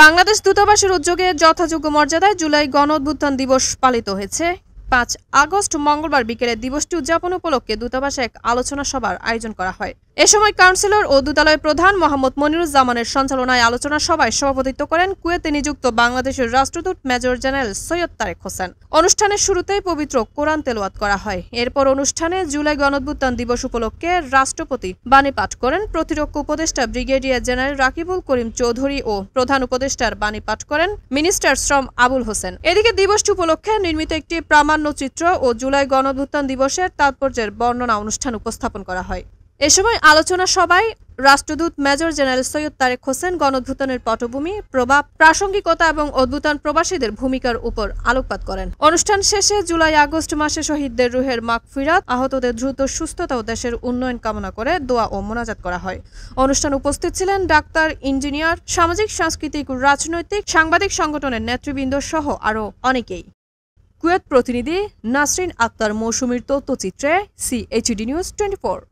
বাংলাদেশ দূতাবাসের উদ্যোগে যথাযোগ্য মর্যাদায় জুলাই গণ-অভ্যুত্থান দিবস পালিত হয়েছে। ৫ আগস্ট মঙ্গলবার বিকেলে দিবসটি উদযাপন উপলক্ষে দূতাবাসে এক আলোচনা সভার আয়োজন করা হয়। এ সময় কাউন্সিলর ও দূতালয় প্রধান মোহাম্মদ মনিরুজ্জামানের সঞ্চালনায় আলোচনা সভায় সভাপতিত্ব করেন কুয়েতে নিযুক্ত বাংলাদেশের রাষ্ট্রদূত মেজর জেনারেল সৈয়দ তারেক হোসেন। অনুষ্ঠানের শুরুতেই পবিত্র কোরআন তেলাওয়াত করা হয়। এরপর অনুষ্ঠানে জুলাই গণ-অভ্যুত্থান দিবস উপলক্ষে রাষ্ট্রপতি বাণী পাঠ করেন। প্রতিরক্ষা উপদেষ্টা ব্রিগেডিয়ার জেনারেল রাকিবুল করিম চৌধুরী ও প্রধান উপদেষ্টার বাণী পাঠ করেন মিনিস্টার শ্রম আবুল হোসেন। এদিকে দিবসটি উপলক্ষে নির্মিত একটি প্রামাণ্যচিত্র ও জুলাই গণ-অভ্যুত্থান দিবসের তাৎপর্যের বর্ণনা অনুষ্ঠান উপস্থাপন করা হয়। এ সময় আলোচনা সভায় রাষ্ট্রদূত মেজর জেনারেল সৈয়দ তারেক হোসেন গণ-অভ্যুত্থানের পটভূমি, প্রভাব, প্রাসঙ্গিকতা এবং অভ্যুত্থান প্রবাসীদের ভূমিকার উপর আলোকপাত করেন। অনুষ্ঠান শেষে জুলাই আগস্ট মাসে শহীদদের রুহের মাগফিরাত, আহতদের দ্রুত সুস্থতা ও দেশের উন্নয়ন কামনা করে দোয়া ও মোনাজাত করা হয়। অনুষ্ঠানে উপস্থিত ছিলেন ডাক্তার, ইঞ্জিনিয়ার, সামাজিক, সাংস্কৃতিক, রাজনৈতিক, সাংবাদিক সংগঠনের নেতৃবৃন্দ সহ আরও অনেকেই। কুয়েত প্রতিনিধি নাসরিন আক্তার মৌসুমীর তথ্যচিত্রে CHD নিউজ 24।